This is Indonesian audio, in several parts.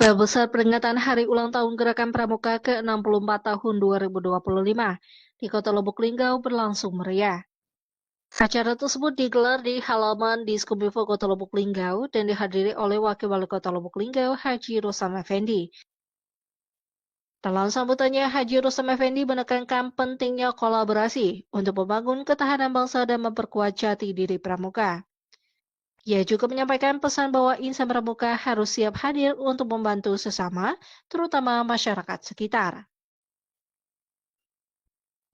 Apel besar peringatan Hari Ulang Tahun Gerakan Pramuka ke-64 tahun 2025 di Kota Lubuk Linggau berlangsung meriah. Acara tersebut digelar di halaman Diskominfo Kota Lubuk Linggau dan dihadiri oleh Wakil Wali Kota Lubuk Linggau, Haji Rustam Effendi. Dalam sambutannya, Haji Rustam Effendi menekankan pentingnya kolaborasi untuk membangun ketahanan bangsa dan memperkuat jati diri Pramuka. Ia juga menyampaikan pesan bahwa insan pramuka harus siap hadir untuk membantu sesama, terutama masyarakat sekitar.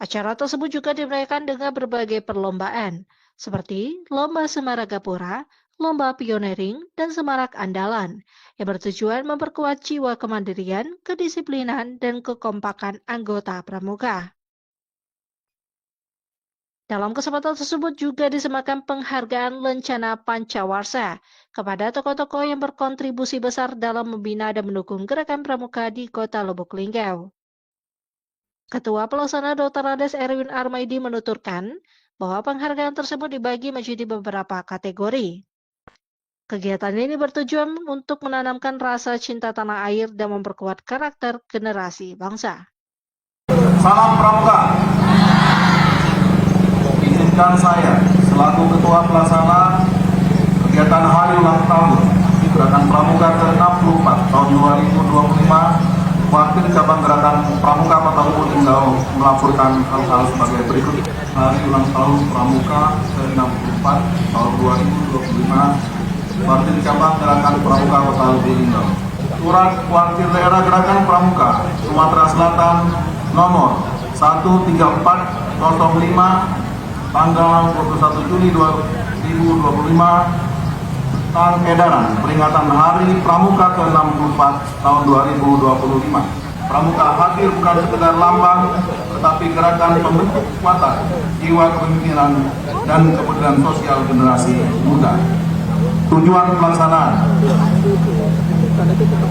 Acara tersebut juga dimeriahkan dengan berbagai perlombaan, seperti Lomba Semarak Gapura, Lomba Pioneering, dan Semarak Andalan, yang bertujuan memperkuat jiwa kemandirian, kedisiplinan, dan kekompakan anggota pramuka. Dalam kesempatan tersebut juga disematkan penghargaan Lencana Pancawarsa kepada tokoh-tokoh yang berkontribusi besar dalam membina dan mendukung gerakan pramuka di Kota Lubuk Linggau. Ketua Pelaksana Dr. Andes Erwin Armaidi menuturkan bahwa penghargaan tersebut dibagi menjadi beberapa kategori. Kegiatan ini bertujuan untuk menanamkan rasa cinta tanah air dan memperkuat karakter generasi bangsa. Salam Pramuka. Izinkan saya selaku Ketua Pelaksana kegiatan Hari Ulang Tahun Gerakan Pramuka ke-64 tahun 2025, Wakil Cabang Gerakan Pramuka Kota Lubuk Linggau melaporkan hal-hal sebagai berikut. Hari Ulang Tahun Pramuka ke-64 tahun 2025, Wakil Cabang Gerakan Pramuka Kota Lubuk Linggau. Surat Wakil Daerah Gerakan Pramuka Sumatera Selatan nomor 13405 tanggal 21 Juli 2025 tentang edaran peringatan Hari Pramuka ke-64 tahun 2025. Pramuka hadir bukan sekedar lambang, tetapi gerakan pembentuk kekuatan jiwa kepemimpinan dan kepedulian sosial generasi muda. Tujuan pelaksanaan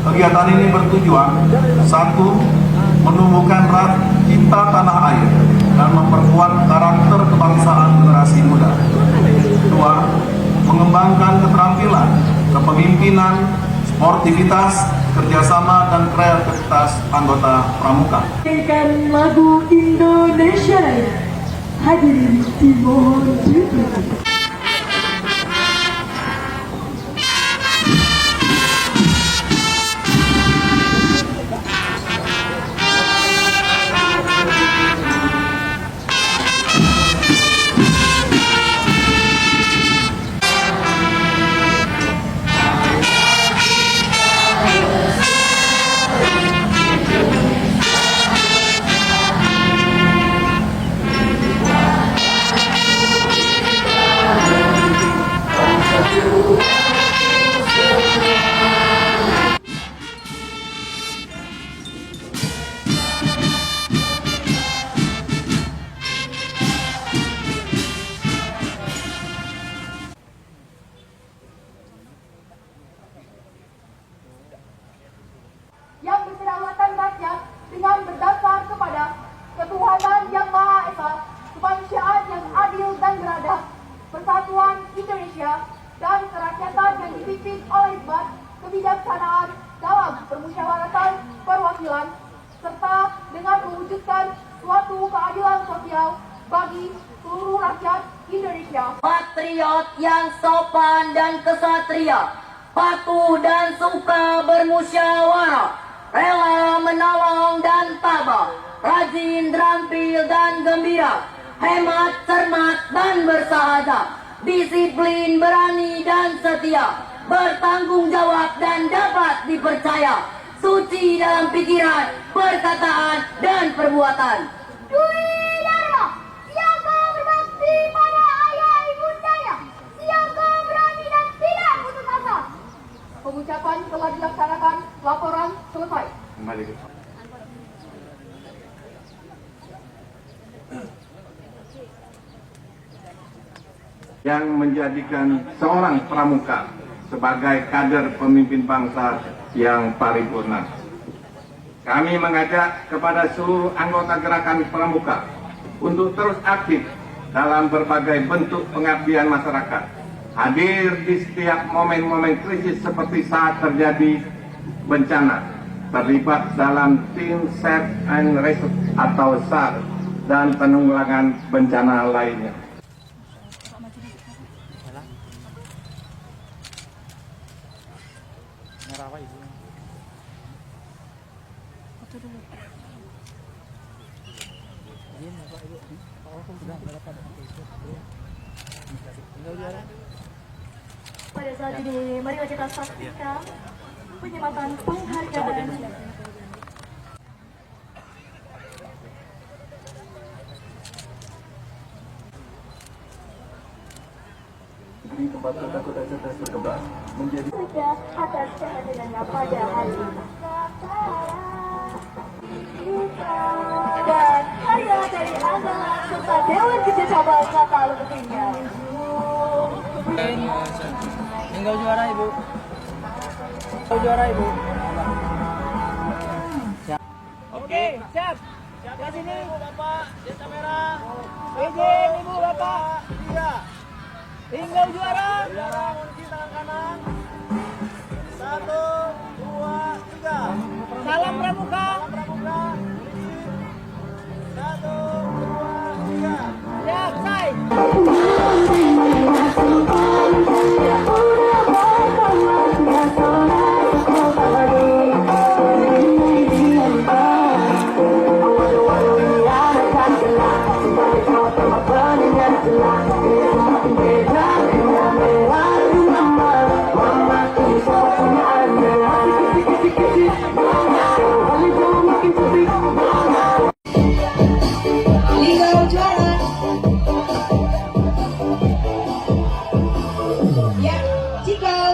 kegiatan ini bertujuan: 1. Menumbuhkan rasa cinta tanah air dan memperkuat karakter kebangsaan generasi muda. 2. Mengembangkan keterampilan, kepemimpinan, sportivitas, kerjasama, dan kreativitas anggota pramuka. Nyanyikan lagu Indonesia Raya. Hadirin dimohon duduk. Yang berkedaulatan rakyat dengan berdasar kepada ketuhanan yang Maha Esa, kemanusiaan yang adil dan beradab, persatuan Indonesia, dan kerakyatan yang dipimpin oleh hikmat, kebijaksanaan dalam permusyawaratan perwakilan, serta dengan mewujudkan suatu keadilan sosial bagi seluruh rakyat Indonesia. Patriot yang sopan dan kesatria, patuh dan suka bermusyawarah, rela menolong dan tabah, rajin, terampil dan gembira, hemat, cermat dan bersahaja, disiplin, berani dan setia, bertanggung jawab dan dapat dipercaya, suci dalam pikiran, perkataan dan perbuatan. Dwi Dharma, siaga berbakti pada ayah ibundanya, siaga berani dan tidak putus asa. Pengucapan telah dilaksanakan, laporan selesai. Kembali ke yang menjadikan seorang pramuka sebagai kader pemimpin bangsa yang paripurna. Kami mengajak kepada seluruh anggota gerakan pramuka untuk terus aktif dalam berbagai bentuk pengabdian masyarakat, hadir di setiap momen-momen krisis seperti saat terjadi bencana terlibat dalam tim Save and Rescue atau SAR dan penanggulangan bencana lainnya. Pada saat ini, mari kita saksikan penyematan penghargaan. Di tempat kota-kota cerdas berkembang menjadi Sudah atas kehadirannya pada hari ini. Dan karya dari anak serta Dewan Kerja Cabang Kota Lubuk Linggau. Linggau juara Ibu. Linggau juara Ibu. Oke, siap. Siap sini Ibu Bapak, di kamera. Izin Ibu Bapak. 3. Linggau juara. Juara kunci tangan kanan. 1, 2, 3. Salam pramuka. Salam pramuka. 1, 2, 3. Siap, say. Linggau juara. Ya, Cikal.